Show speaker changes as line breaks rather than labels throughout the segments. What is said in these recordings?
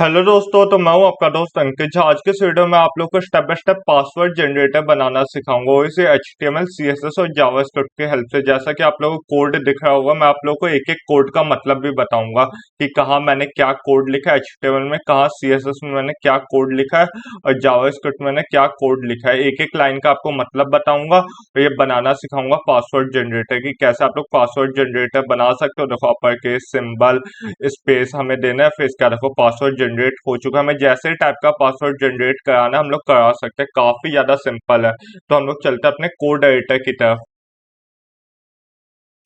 Hello दोस्तों, तो मैं हूं आपका दोस्त अंकित झा। आज के इस वीडियो में आप लोग को step by step password generator बनाना सिखाऊंगा, वो इसे HTML, CSS और जावास्क्रिप्ट की हेल्प से। जैसा कि आप लोगों को कोड दिख रहा होगा, मैं आप लोगों को एक एक कोड का मतलब भी बताऊंगा कि कहाँ मैंने क्या कोड लिखा है HTML में, कहाँ CSS में मैंने क्या कोड लिखा है और जावास्क्रिप्ट में मैंने क्या कोड लिखा है। एक एक लाइन का आपको मतलब बताऊंगा और ये बनाना सिखाऊंगा पासवर्ड जनरेटर की, कैसे आप लोग पासवर्ड जनरेटर बना सकते हो। देखो, अपर केस, सिंबल, स्पेस हमें देना है, फिर इसका देखो पासवर्ड जनरेट हो चुका है। हमें जैसे टाइप का पासवर्ड जनरेट कराना है हम लोग करा सकते हैं, काफी ज्यादा सिंपल है। तो हम लोग चलते हैं अपने कोड एडिटर की तरफ।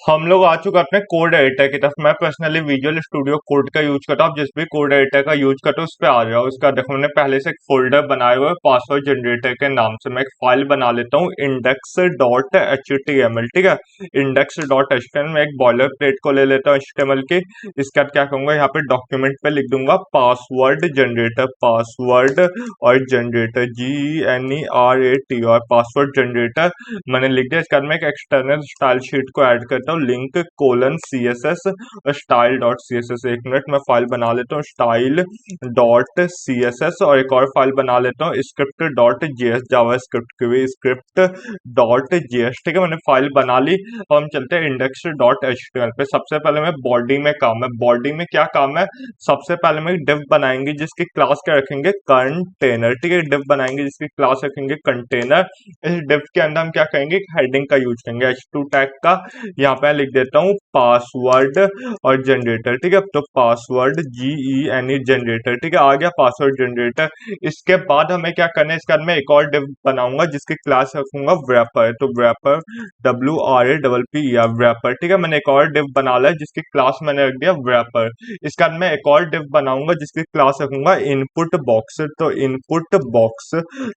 हम लोग आ चुके हैं अपने कोड एडिटर की तरफ। मैं पर्सनली विजुअल स्टूडियो कोड का यूज करता हूँ। आप जिस भी कोड एडिटर का यूज करते हो उस पर आ जाओ। इसका देखो, मैंने पहले से एक फोल्डर बनाया हुआ है पासवर्ड जनरेटर के नाम से। मैं एक फाइल बना लेता हूँ index.html, ठीक है। index.html में एक बॉयलर प्लेट को ले लेता हूँ HTML की। इसके बाद क्या करूंगा, यहाँ पे डॉक्यूमेंट पे लिख दूंगा पासवर्ड जनरेटर, पासवर्ड और जनरेटर, GENERAT और पासवर्ड जनरेटर मैंने लिख दिया। इसके बाद मैं एक एक्सटर्नल स्टाइल शीट को ऐड करता हूँ, लिंक कोलन CSS और स्टाइल डॉट CSS। एक मिनट में फाइल बना लेता हूँ, स्टाइल डॉट CSS, और एक और फाइल बना लेता हूँ स्क्रिप्ट डॉट JS, जावा स्क्रिप्ट की भी स्क्रिप्ट डॉट JS, ठीक है। मैंने फाइल बना ली। अब हम चलते हैं इंडेक्स डॉट HTML पे। सबसे पहले मैं बॉडी में काम है। बॉडी में क्या काम है, सबसे पहले मैं डिव बनाएंगे जिसकी क्लास क्या रखेंगे, कंटेनर, ठीक है। डिव बनाएंगे जिसकी क्लास रखेंगे कंटेनर। इस डिव के अंदर हम क्या करेंगे, हेडिंग का यूज करेंगे, H2 टैग का। यहाँ पे लिख देता हूँ पासवर्ड और जनरेटर, ठीक है। तो पासवर्ड GENE जनरेटर, ठीक है, आ गया पासवर्ड जनरेटर। इसके बाद हमें क्या करना है, इसके बाद मैं एक और डिव बनाऊंगा जिसकी क्लास रखूंगा wrapper। तो wrapper, WRAPPER, wrapper, ठीक है। मैंने एक और डिव बना लिया जिसकी क्लास मैंने रख दिया wrapper। इसके बाद मैं एक और डिव बनाऊंगा जिसकी क्लास रखूंगा इनपुट बॉक्स। तो इनपुट बॉक्स,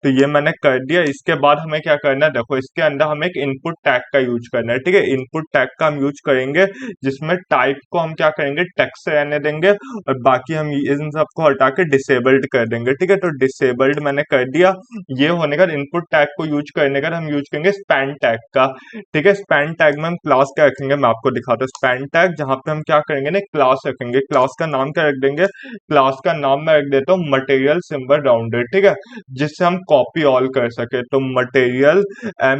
तो ये मैंने कर दिया। इसके बाद हमें क्या करना है, देखो इसके अंदर हमें एक इनपुट टैग का यूज करना है, ठीक है। इनपुट टैग का हम यूज करेंगे जिसमें टाइप को हम क्या करेंगे, टेक्स्ट से रहने देंगे और बाकी हम इन सबको हटा के डिसेबल्ड कर देंगे, ठीक है। तो डिसेबल्ड मैंने कर दिया। ये होने का इनपुट टैग को यूज करने का हम यूज करेंगे स्पैन टैग का, ठीक है। स्पैन टैग में हम क्लास क्या रखेंगे, मैं आपको दिखाता हूँ। स्पैन टैग जहां पे हम क्या करेंगे ना, क्लास रखेंगे। क्लास का नाम क्या रख देंगे, क्लास का नाम मैं रख देता हूँ मटेरियल सिंबल राउंडेड, ठीक है, जिससे हम कॉपी ऑल कर सके। तो मटेरियल,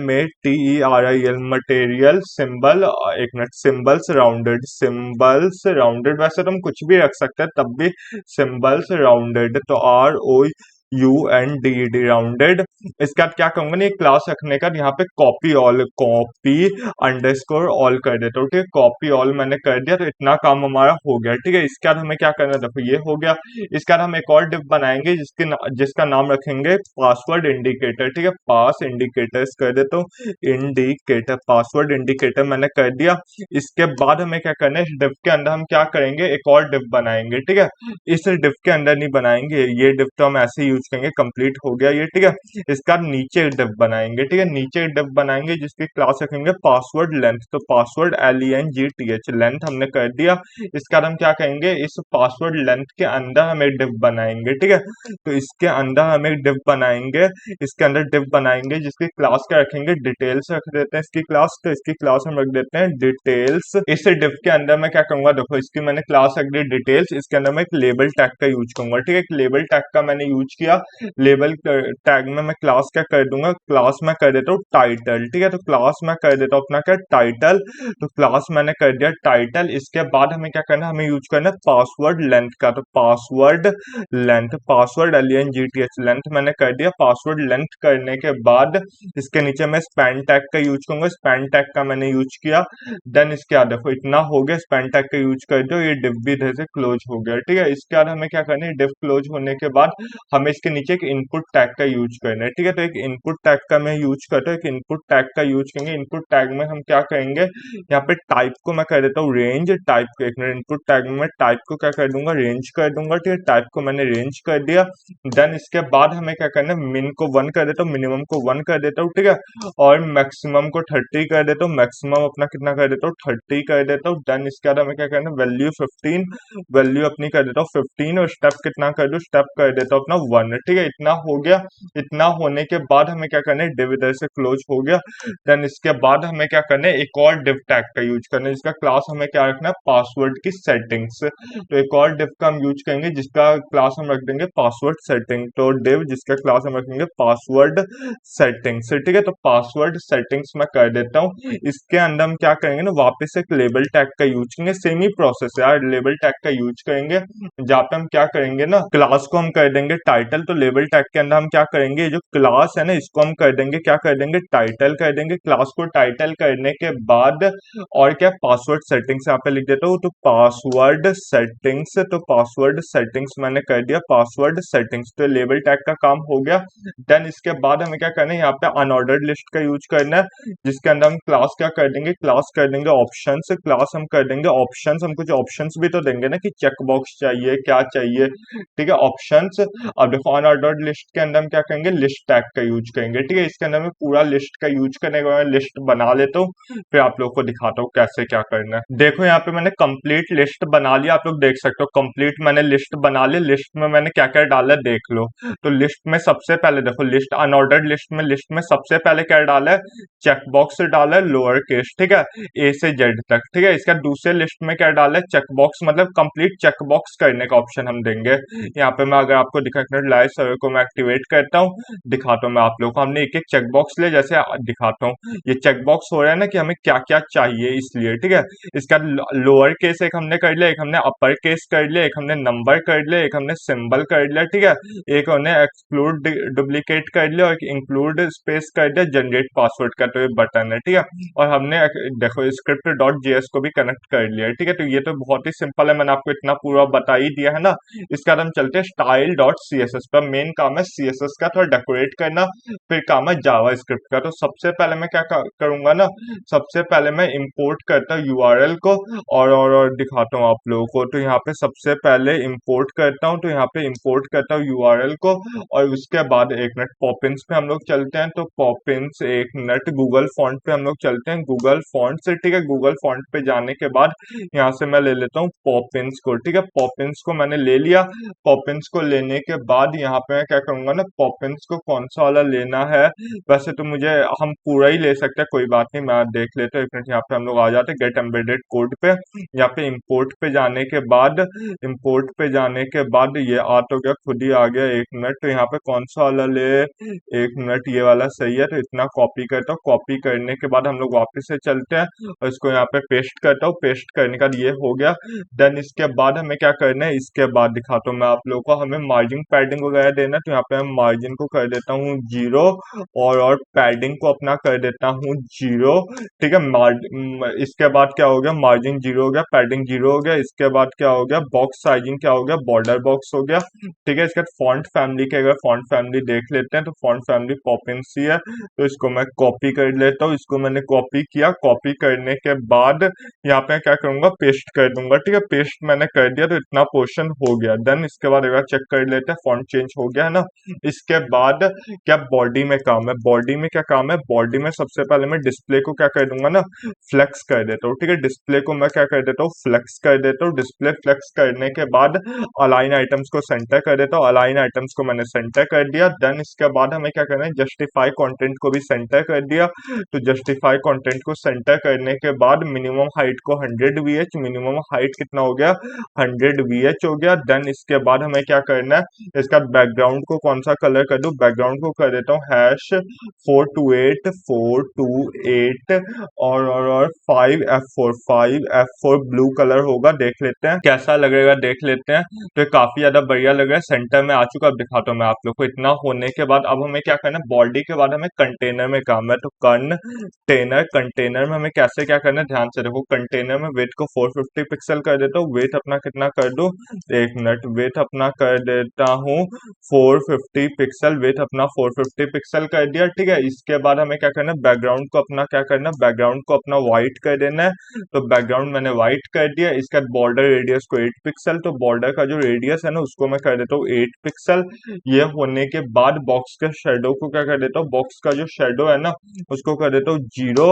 MATERIAL, मटेरियल सिंबल, एक minute, symbols rounded, symbols rounded. वैसे तो हम कुछ भी रख सकते हैं तब भी, सिंबल्स राउंडेड, तो ROUNDED, राउंडेड। इसके बाद क्या कहूंगा ना, ये क्लास रखने का यहाँ पे copy all, copy underscore all कर देता हूँ, ठीक है। कॉपी ऑल मैंने कर दिया, तो इतना काम हमारा हो गया, ठीक है। इसके बाद हमें क्या करना है, देखो ये हो गया। इसके बाद हम एक और डिव बनाएंगे जिसका नाम रखेंगे पासवर्ड इंडिकेटर, ठीक है। पास इंडिकेटर्स कर देता हूँ, इंडिकेटर, पासवर्ड इंडिकेटर मैंने कर दिया। इसके बाद हमें क्या करना है, इस डिव के अंदर हम क्या करेंगे, एक और डिव बनाएंगे, ठीक है। इस डिव के अंदर नहीं बनाएंगे, ये डिव तो हम ऐसे यूज करेंगे, कंप्लीट हो गया ये, ठीक है। इसका नीचे डिव बनाएंगे, ठीक है। नीचे डिव बनाएंगे जिसकी क्लास रखेंगे पासवर्ड लेंथ। तो पासवर्ड LENGTH, लेंथ हमने कर दिया। इसके बाद हम क्या कहेंगे, इस पासवर्ड लेंथ के अंदर हम एक डिव बनाएंगे, ठीक है। तो इसके अंदर हम एक डिव बनाएंगे, इसके अंदर डिव बनाएंगे जिसकी क्लास क्या रखेंगे, डिटेल्स रख देते हैं इसकी क्लास। तो इसकी क्लास हम रख देते हैं डिटेल्स। इस डिव के अंदर मैं क्या करूंगा, देखो इसकी मैंने क्लास रख दी डिटेल्स। इसके अंदर मैं एक लेबल टैग का यूज करूंगा, ठीक है। एक लेबल टैग का मैंने यूज किया। लेबल टैग में मैं क्लास क्या कर दूंगा, क्लास में कर देता हूँ टाइटल, ठीक है। तो क्लास में कर देता हूँ अपना क्या, टाइटल। तो क्लास मैंने कर दिया टाइटल। इसके बाद हमें क्या करना है, हमें यूज करना है पासवर्ड लेंथ का। तो password length, password LENGTH, length मैंने कर दिया। पासवर्ड लेंथ करने के बाद इसके नीचे मैं स्पैन टैग का यूज करूंगा, स्पैन टैग का मैंने यूज किया। देन इसके बाद देखो इतना हो गया, स्पैन टैग का यूज कर दो, ये डिव भी इधर से क्लोज हो गया, ठीक है। इसके बाद हमें क्या करना है, डिव क्लोज होने के बाद हमें इसके नीचे एक इनपुट टैग का यूज करना है, ठीक है। तो एक इनपुट टैग का मैं यूज करता हूँ, एक इनपुट टैग का यूज करेंगे। इनपुट टैग में हम क्या करेंगे, यहाँ पे टाइप को मैं कर देता हूँ रेंज। टाइप को, एक मिनट, इनपुट टैग में मैं टाइप को क्या कर दूंगा, रेंज कर दूंगा, ठीक है। टाइप को मैंने रेंज कर दिया। देन इसके बाद हमें क्या करना है, मिन को 1 कर देता हूँ, मिनिमम को 1 कर देता हूँ, ठीक है। और मैक्सिमम को 30 कर देता हूँ। मैक्सिमम अपना कितना कर देता हूँ, 30 कर देता हूँ। देन इसके बाद हमें क्या करना है, वैल्यू 15, वैल्यू अपनी कर देता हूँ 15, और स्टेप कितना कर दूँ, स्टेप कर देता हूँ अपना 1, ठीक है, इतना हो गया। इतना होने के बाद हमें क्या करना है, div इधर से क्लोज हो गया। देन इसके बाद हमें क्या करना है, एक और div टैग का यूज करना है, जिसका क्लास हमें क्या रखना है, पासवर्ड की सेटिंग्स। तो एक और div का हम यूज करेंगे जिसका क्लास हम रख देंगे पासवर्ड सेटिंग। तो div जिसका क्लास हम रखेंगे पासवर्ड सेटिंग्स, ठीक है। तो पासवर्ड सेटिंग्स मैं कर देता हूँ। इसके अंदर हम क्या करेंगे ना, वापस एक लेबल टैग का यूज करेंगे। सेम ही प्रोसेस है यार, लेबल टैग का यूज करेंगे जहाँ पे हम क्या करेंगे ना, क्लास को हम कर देंगे टाइटल। तो लेबल टैग के अंदर हम क्या करेंगे, ये जो क्लास है ना, इसको हम कर देंगे, क्या कर देंगे, टाइटल कर देंगे। क्लास को टाइटल करने के बाद और क्या, पासवर्ड सेटिंग्स यहाँ पे लिख देता हूँ। तो पासवर्ड सेटिंग्स, तो पासवर्ड सेटिंग्स मैंने कर दिया, पासवर्ड सेटिंग्स। तो लेबल टैग का काम हो गया। देन इसके बाद हमें क्या करना है, यहाँ पे अनऑर्डर्ड लिस्ट का यूज करना है, जिसके अंदर हम क्लास क्या कर देंगे, क्लास कर देंगे ऑप्शंस। क्लास हम कर देंगे ऑप्शंस। हम कुछ ऑप्शंस भी तो देंगे ना, कि चेक बॉक्स चाहिए, क्या चाहिए, ठीक है, ऑप्शंस। अब देखो अनऑर्डर्ड लिस्ट के अंदर हम क्या करेंगे, लिस्ट टैग का यूज करेंगे, ठीक है। इसके अंदर मैं पूरा लिस्ट का यूज करने के बाद लिस्ट बना लेता हूँ, फिर आप लोग को दिखाता हूँ कैसे क्या करना है। देखो यहाँ पे मैंने कंप्लीट लिस्ट बना लिया, आप लोग देख सकते हो कंप्लीट मैंने लिस्ट बना ली। लिस्ट में मैंने क्या क्या डाला है देख लो। तो लिस्ट में सबसे पहले देखो, लिस्ट अनऑर्डर्ड लिस्ट में सबसे पहले क्या डाला है, चेक बॉक्स डाला है लोअर केस, ठीक है, ए से जेड तक, ठीक है। इसका दूसरे लिस्ट में क्या डाला है, चेक बॉक्स, मतलब कंप्लीट चेक बॉक्स करने का ऑप्शन हम देंगे। यहाँ पे मैं अगर आपको दिखाता हूँ, लाइव सर्वर को मैं एक्टिवेट करता हूँ, दिखाता हूँ मैं आप लोगों को। हमने एक एक चेक बॉक्स ले, जैसे दिखाता हूँ, ये चेक बॉक्स हो रहा है ना कि हमें क्या क्या चाहिए, इसलिए, ठीक है। इसका लोअर केस एक हमने कर लिया, एक हमने अपर केस कर लिया, एक हमने नंबर कर लिया, एक हमने सिंबल कर लिया, ठीक है, एक हमने एक्सक्लूड डुप्लीकेट कर लिया, और एक इंक्लूड स्पेस कर दिया, जनरेट पासवर्ड का तो ये बटन है, ठीक है। और हमने देखो स्क्रिप्ट डॉट जेएस को भी कनेक्ट कर लिया है, ठीक है। तो ये तो बहुत ही सिंपल है, मैंने आपको इतना पूरा बता ही दिया है ना। इसके बाद हम चलते हैं style dot C S S पर। मेन काम है सीएसएस का थोड़ा डेकोरेट करना, फिर काम है जावा स्क्रिप्ट का। तो सबसे पहले मैं क्या करूंगा ना, सबसे पहले मैं इंपोर्ट करता हूँ यूआरएल को, और दिखाता हूँ आप लोगों को। तो यहाँ पे सबसे पहले इंपोर्ट करता हूँ, तो यहाँ पे इंपोर्ट करता हूँ यूआरएल को, और उसके बाद एक मिनट पॉपिंस पे हम लोग चलते हैं। तो पॉपिंस, एक मिनट, गूगल फॉन्ट पे हम लोग चलते हैं, गूगल फॉन्ट से, ठीक है। गूगल फॉन्ट पे जाने के बाद यहाँ से मैं ले लेता हूँ पॉपिंस को, ठीक है। पॉपिंस को मैंने ले लिया। पॉपिंस को लेने के बाद यहाँ पे मैं क्या करूंगा ना, पॉपिंस को कौन सा वाला लेना है, वैसे तो मुझे, हम पूरा ही ले सकते हैं, कोई बात नहीं, मैं देख लेता हूँ। एक मिनट, यहाँ पे हम लोग आ जाते हैं गेट एम्बेडेड कोड पे। यहाँ पे इंपोर्ट पे जाने के बाद, इंपोर्ट पे जाने के बाद ये आ तो गया, खुद ही आ गया। एक मिनट, तो यहाँ पे कौन सा वाला ले, एक मिनट, ये वाला सही है। तो इतना कॉपी करता हूँ, कॉपी करने के बाद हम लोग वापस से चलते हैं, और इसको यहाँ पे पेस्ट करता हूँ। पेस्ट करने का ये हो गया। देन इसके बाद हमें क्या करना है, इसके बाद दिखाता हूँ मैं आप लोगों को। हमें मार्जिन पैडिंग वगैरह देना है, तो यहाँ पे हम मार्जिन को कर देता हूँ 0, और पैडिंग को अपना कर देता हूँ 0, ठीक है। इसके बाद क्या हो गया, मार्जिन 0 हो गया, पैडिंग 0 हो गया। इसके बाद क्या हो गया, बॉक्स साइजिंग क्या हो गया, बॉर्डर बॉक्स हो गया, ठीक है। इसके बाद फॉन्ट फैमिली के, अगर फॉन्ट फैमिली देख लेते हैं, तो फॉन्ट फैमिली पॉपिंस ही है। तो इसको मैं कॉपी कर लेता हूँ। इसको मैंने कॉपी किया, कॉपी करने के बाद यहाँ पे क्या करूंगा, पेस्ट कर दूंगा, ठीक है। पेस्ट मैंने कर दिया, तो इतना पोर्शन हो गया। देन इसके बाद एक बार चेक कर लेते हैं, फॉन्ट चेंज हो गया है ना। इसके बाद क्या बॉडी में काम है, बॉडी में क्या काम है, बॉडी में सबसे पहले मैं डिस्प्ले को क्या कर दूंगा ना, फ्लेक्स कर देता हूँ, ठीक है। डिस्प्ले को मैं क्या कर देता हूँ, फ्लेक्स कर देता हूँ। डिस्प्ले फ्लेक्स करने के बाद अलाइन आइटम्स को सेंटर कर देता हूँ। अलाइन आइटम्स को मैंने सेंटर कर दिया। देन इसके बाद हमें क्या करना है, जस्टिफाई कंटेंट को भी सेंटर कर दिया। तो जस्टिफाई कंटेंट को सेंटर करने के बाद मिनिमम हाइट को 100 वीएच, मिनिमम हाइट कितना हो गया, 100 वीएच हो गया। देन इसके बाद हमें क्या करना है, इसका बैकग्राउंड को कौन सा कलर कर दूं, बैकग्राउंड को कर देता हूँ हैश 428 और 5F4 ब्लू कलर होगा। देख लेते हैं कैसा लगेगा, देख लेते हैं। तो ये काफी ज्यादा बढ़िया लग रहा है, सेंटर में आ चुका। अब दिखाता हूँ मैं आप लोग को। इतना होने के बाद अब हमें क्या करना है, बॉडी के बाद हमें कंटेनर में काम है। तो कंटेनर में हमें कैसे क्या करना है, ध्यान से देखो। कंटेनर में वेट को 450 पिक्सल कर देता हूँ। वेट अपना कितना कर दूं, एक मिनट, वेट अपना कर देता हूँ 450 पिक्सल। वेट अपना 450 पिक्सल कर दिया, ठीक है। इसके बाद हमें क्या करना है, बैकग्राउंड को अपना क्या करना है, बैकग्राउंड को अपना व्हाइट कर देना है। तो बैकग्राउंड मैंने व्हाइट कर दिया। इसका बॉर्डर रेडियस को 8 पिक्सल, तो बॉर्डर का जो रेडियस है ना, उसको मैं कर देता हूँ 8 पिक्सल। ये होने के बाद बॉक्स के शेडो को क्या कर देता हूँ, बॉक्स का जो शेडो है ना, उसको कर देता हूँ 0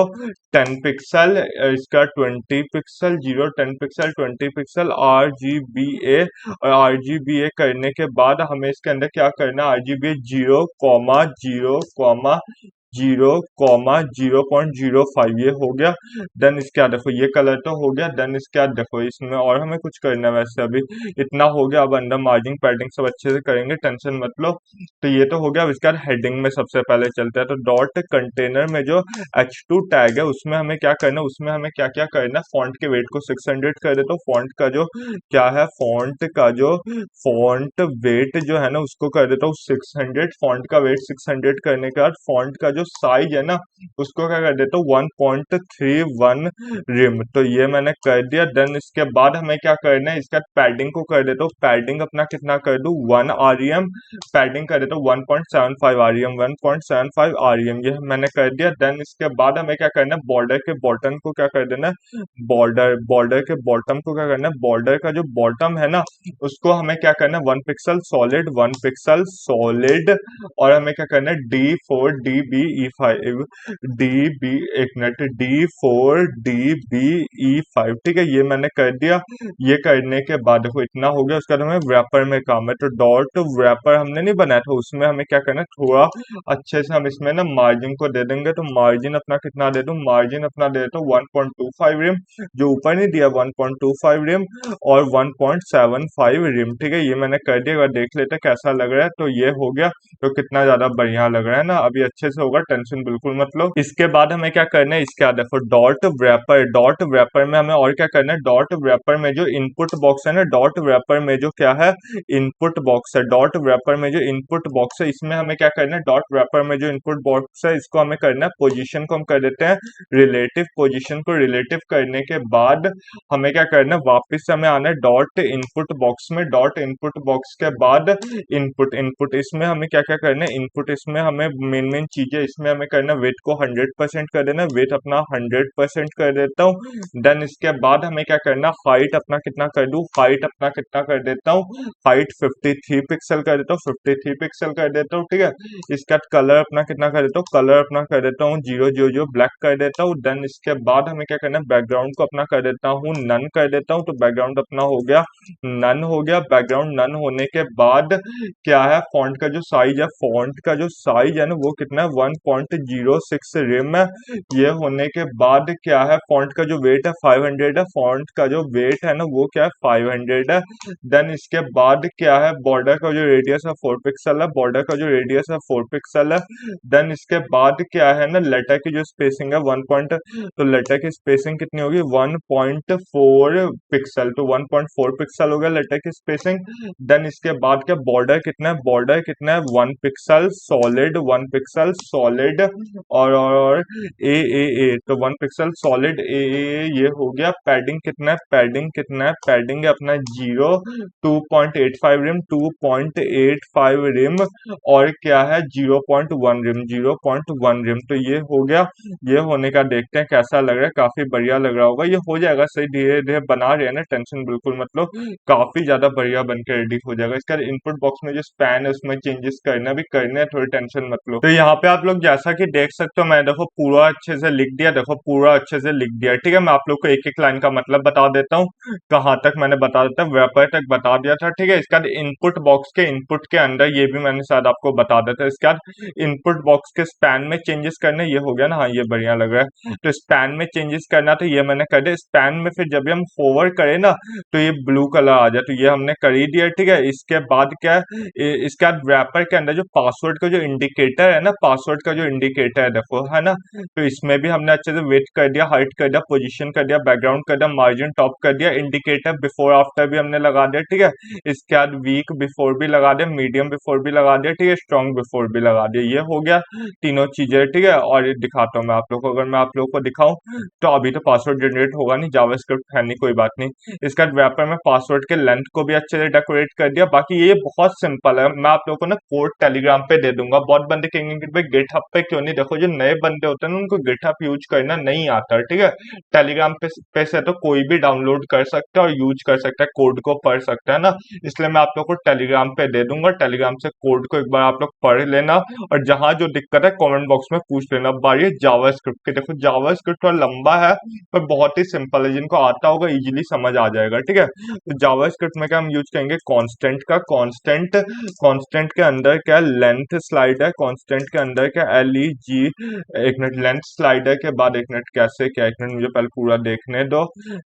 10 पिक्सल। इसका 20 पिक्सल, 0 10 पिक्सल 20 पिक्सल RGBA। और RGBA करने के बाद हमें हमें इसके अंदर क्या करना है, RGB 0,0,0,0.05 ये हो गया। देन इसके बाद देखो ये कलर तो हो गया। देन इसके बाद देखो इसमें और हमें कुछ करना है, वैसे अभी इतना हो गया। अब अंडर मार्जिन पैडिंग सब अच्छे से करेंगे, टेंशन मत लो। तो ये तो हो गया। अब इसके बाद हेडिंग में सबसे पहले चलते हैं। तो डॉट कंटेनर में जो H2 टैग है उसमें हमें क्या करना है, उसमें हमें क्या क्या करना है, फॉन्ट के वेट को 600 कर दे। तो फॉन्ट का जो क्या है, फॉन्ट वेट जो है ना उसको कर देता हूँ 600। फॉन्ट का वेट 600 करने के बाद फॉन्ट का जो साइज है ना उसको क्या कर देता हूँ 1.31 रिम। तो ये मैंने कर दिया। देन इसके बाद हमें क्या करना है, इसका पैडिंग को कर देता हूँ। पैडिंग अपना कितना कर दूँ, 1 REM। पैडिंग कर देता हूँ 1.75 REM, 1.75 REM ये मैंने कर दिया। देन इसके बाद हमें क्या करना है, बॉर्डर के बॉटम को क्या कर देना है, बॉर्डर के बॉटम को क्या करना है, बॉर्डर का जो बॉटम है ना उसको हमें क्या करना है, 1 पिक्सल सॉलिड और हमें क्या करना है, D4 DBE5 DB, एक मिनट, D4 DBE5, ठीक है, ये मैंने कर दिया। ये करने के बाद देखो इतना हो गया। उसका हमें रैपर में काम है। तो डॉट रैपर हमने नहीं बनाया था, उसमें हमें क्या करना है, थोड़ा अच्छे से हम इसमें ना मार्जिन को दे देंगे। तो मार्जिन अपना कितना दे दूं, मार्जिन अपना दे देता हूँ 1.25 रिम, जो ऊपर नहीं दिया 1.25 रिम और 1.75 रिम, ठीक है, ये मैंने कर दिया। अगर देख लेते कैसा लग रहा है, तो ये हो गया। तो कितना ज्यादा बढ़िया लग रहा है ना, अभी अच्छे से होगा, टेंशन बिल्कुल मत लो। इसके बाद हमें क्या करना है, इसके बाद देखो डॉट रैपर में हमें और क्या करना है, डॉट रैपर में जो इनपुट बॉक्स है ना, डॉट रैपर में जो क्या है, इनपुट बॉक्स है, डॉट रैपर में जो इनपुट बॉक्स है इसमें हमें क्या करना है, डॉट रैपर में जो इनपुट बॉक्स है इसको हमें करना है, पोजीशन को हम कर देते हैं रिलेटिव। पोजीशन को रिलेटिव करने के बाद हमें क्या करना है, वापस से हमें आना है डॉट इनपुट बॉक्स में। डॉट इनपुट बॉक्स के बाद इनपुट इनपुट इसमें हमें क्या क्या करना है, इनपुट इसमें हमें मेन चीजें इसमें हमें करना है, वेट को 100% कर देना, वेट अपना 100% कर देता हूँ। देन इसके बाद हमें क्या करना, हाइट अपना कितना कर दूं, हाइट अपना कितना कर देता हूँ, हाइट 53 पिक्सल कर देता हूँ, 53 पिक्सल कर देता हूँ, ठीक है। इसका कलर अपना कितना कर देता हूँ, कलर अपना कर देता हूँ 000 ब्लैक कर देता हूँ। देन इसके बाद हमें क्या करना है, बैकग्राउंड को अपना कर देता हूँ नन कर देता हूँ। तो बैकग्राउंड अपना हो गया नन, हो गया। बैकग्राउंड नन होने के बाद क्या है, फॉन्ट का जो साइज है, फॉन्ट का जो साइज है ना वो कितना है, 1.06 रिम है। ये होने के बाद क्या है, फॉन्ट का जो वेट है 500 है, फॉन्ट का जो वेट है ना वो क्या है 500 है। देन इसके बाद क्या है, बॉर्डर का जो रेडियस है 4 पिक्सल है, बॉर्डर का जो रेडियस है 4 पिक्सल है। देन इसके बाद क्या है ना, लेटर की जो स्पेसिंग है तो लेटर की स्पेसिंग कितनी होगी, 1.4 पिक्सल। तो 1.4 पिक्सल हो गया लेटर की स्पेसिंग। देन इसके बाद क्या, बॉर्डर कितना है, बॉर्डर कितना है 1 पिक्सल सॉलिड, 1 पिक्सल सॉलिड और ए तो 1 पिक्सल सॉलिड ए ये हो गया। पैडिंग कितना है, पैडिंग कितना है, पैडिंग है अपना 2.85 रिम, 2.85 रिम और क्या है 0.1 रिम, 0.1 रिम। तो ये हो गया। ये होने का देखते हैं कैसा लग रहा है, काफी बढ़िया लग रहा होगा, ये हो जाएगा सही, धीरे धीरे बना रहे हैं ना, टेंशन बिल्कुल मतलब काफी ज्यादा बढ़िया बन के रेडी हो जाएगा। इसका इनपुट बॉक्स में जो स्पैन है उसमें चेंजेस करना भी करने हैं, थोड़ी टेंशन मत लो। तो यहाँ पे आप लोग जैसा कि देख सकते हो, मैं देखो पूरा अच्छे से लिख दिया, देखो पूरा अच्छे से लिख दिया, ठीक है। मैं आप लोग को एक एक लाइन का मतलब बता देता हूँ, कहाँ तक मैंने बता देता हूँ, वेपर तक बता दिया था, ठीक है। इसका इनपुट बॉक्स के इनपुट के अंदर ये भी मैंने शायद आपको बता देता। इसके बाद इनपुट बॉक्स के स्पैन में चेंजेस करने, ये हो गया ना, हाँ ये बढ़िया लग रहा है। तो स्पैन में चेंजेस करना, तो ये मैंने कर दिया। स्पैन में फिर जब भी हम होवर करें ना तो ये ब्लू कलर आ जाए, तो ये हमने कर ही दिया, ठीक है। इसके बाद क्या है, इसके बाद रैपर के अंदर जो पासवर्ड का जो इंडिकेटर है ना, पासवर्ड का जो इंडिकेटर है देखो, है ना, तो इसमें भी हमने अच्छे से वेट कर दिया, हाइट कर दिया, पोजीशन कर दिया, बैकग्राउंड कर दिया, मार्जिन टॉप कर दिया, इंडिकेटर बिफोर आफ्टर भी हमने लगा दिया, ठीक है। इसके बाद वीक बिफोर भी लगा दिया, मीडियम बिफोर भी लगा दिया, ठीक है, स्ट्रॉन्ग बिफोर भी लगा दिया। ये हो गया तीनों चीजें, ठीक है। और ये दिखाता हूँ मैं आप लोग को, अगर मैं आप लोग को दिखाऊं तो अभी तो पासवर्ड जनरेट होगा नहीं, जावास्क्रिप्ट है नहीं, कोई बात नहीं। इसका रैपर में पासवर्ड के लेंथ को भी अच्छे से डेकोरेट कर दिया। बाकी ये बहुत सिंपल है, मैं आप लोगों को ना कोड टेलीग्राम पे दे दूंगा। बहुत बंदे कहेंगे कि भाई गेट गिटहब पे क्यों नहीं, देखो जो नए बंदे होते हैं ना उनको गिटहब यूज करना नहीं आता है, ठीक है। टेलीग्राम पे से तो कोई भी डाउनलोड कर सकता है और यूज कर सकता है, कोड को पढ़ सकता है ना। इसलिए मैं आप लोग को टेलीग्राम पे दे दूंगा, टेलीग्राम से कोड को एक बार आप लोग पढ़ लेना, और जहां जो दिक्कत है कमेंट बॉक्स में पूछ लेना। अब बारी है जावास्क्रिप्ट की। देखो जावास्क्रिप्ट थोड़ा लंबा है पर बहुत ही सिंपल है, जिनको आता होगा इजीली समझ आ जाएगा, ठीक है। तो जावास्क्रिप्ट में क्या हम यूज करेंगे, कांस्टेंट का। कांस्टेंट, कांस्टेंट के अंदर क्या लेंथ स्लाइड है, कांस्टेंट के अंदर क्या LEG, एक मिनट, लेंथ स्लाइडर के बाद एक मिनट कैसे क्या, एक मिनट मुझे पहले पूरा देखने दो,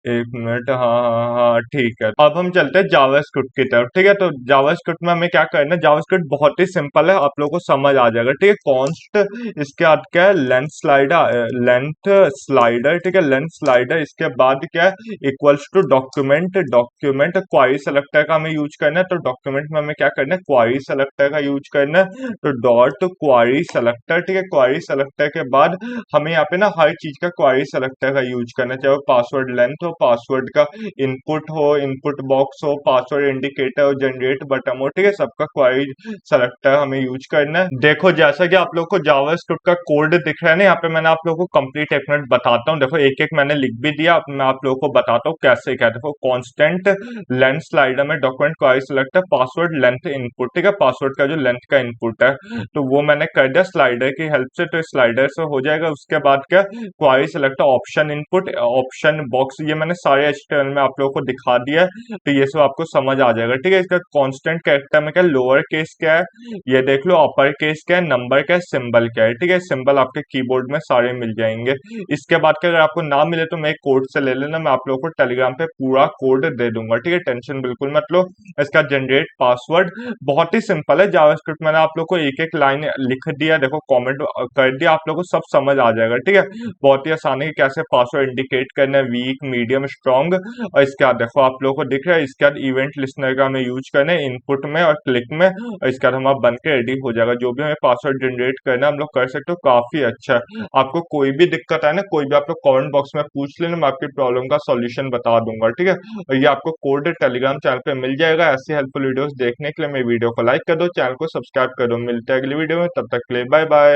एक मिनट, हाँ हाँ हाँ ठीक है। अब हम चलते हैं जावास्क्रिप्ट की तरफ, ठीक है। तो जावास्क्रिप्ट में हमें क्या करना है, जावास्क्रिप्ट बहुत ही सिंपल है, आप लोगों को समझ आ जाएगा, ठीक है। कॉन्स्ट, इसके बाद क्या है, लेंथ स्लाइडर, लेंथ स्लाइडर, ठीक है, लेंथ स्लाइडर। इसके बाद क्या है, equals to document, document query selector का हमें यूज करना है, तो डॉक्यूमेंट में हमें क्या करना है, क्वारी सेलेक्टर का यूज करना है, तो डॉट क्वारी सेलेक्टर, ठीक है। क्वारी सेलेक्टर के बाद हमें यहाँ पे ना हर चीज का क्वारी सेलेक्टर का यूज करना है, चाहे वो पासवर्ड लेंथ हो, पासवर्ड का इनपुट हो, इनपुट बॉक्स हो, पासवर्ड इंडिकेटर हो, जनरेट बटन हो, ठीक है, सबका क्वारी सेलेक्टर हमें यूज करना है। देखो जैसा कि आप लोग को जावास्क्रिप्ट का कोड दिख रहा है ना, यहाँ पे मैंने आप लोगों को कंप्लीट एक मिनट बताता हूँ। देखो एक एक मैंने लिख भी दिया, अब मैं आप लोगों को बताता हूँ कैसे क्या। देखो कांस्टेंट लेंथ स्लाइडर में document query selector password length input, ठीक है, पासवर्ड का जो लेंथ का इनपुट है तो वो मैंने कर दिया स्लाइडर की हेल्प से, तो स्लाइडर से हो जाएगा। उसके बाद क्या, query selector option input, option box, ये मैंने सारे HTML में आप लोगों को दिखा दिया है, तो ये सब आपको समझ आ जाएगा, ठीक है। इसका कांस्टेंट कैरेक्टर में क्या, लोअर केस क्या है ये देख लो, अपर केस क्या है, नंबर क्या है, सिंबल क्या है, ठीक है। सिंबल आपके कीबोर्ड में सारे मिल जाएंगे। इसके बाद क्या, अगर आपको ना मिले तो मैं एक कोड से ले लेना, मैं आप लोगों को टेलीग्राम पे पूरा कोड दे दूंगा, ठीक है, टेंशन बिल्कुल मत लो। इसका जनरेट पासवर्ड बहुत ही सिंपल है, जावास्क्रिप्ट मैंने आप लोग को एक एक लाइन लिख दिया, देखो कमेंट कर दिया, आप लोगों को सब समझ आ जाएगा, ठीक है। बहुत ही आसानी है कैसे पासवर्ड इंडिकेट करना है, वीक मीडियम स्ट्रॉन्ग, और इसके बाद देखो आप लोगों को दिख रहा है, इसके बाद इवेंट लिस्नर का हमें यूज करना है इनपुट में और क्लिक में, और इसके बाद हमारा बन के रेडी हो जाएगा। जो भी हमें पासवर्ड जनरेट करना है हम लोग कर सकते हो, काफी अच्छा है। आपको कोई भी दिक्कत है ना, कोई भी आप लोग कमेंट बॉक्स में पूछ लेना, मैं आपकी प्रॉब्लम का सॉल्यूशन बता दूंगा, ठीक है। और ये आपको कोड टेलीग्राम चैनल पे मिल जाएगा। ऐसी हेल्पफुल वीडियोस देखने के लिए मेरे वीडियो को लाइक कर दो, चैनल को सब्सक्राइब कर दो। मिलते हैं अगली वीडियो में, तब तक के लिए बाय बाय।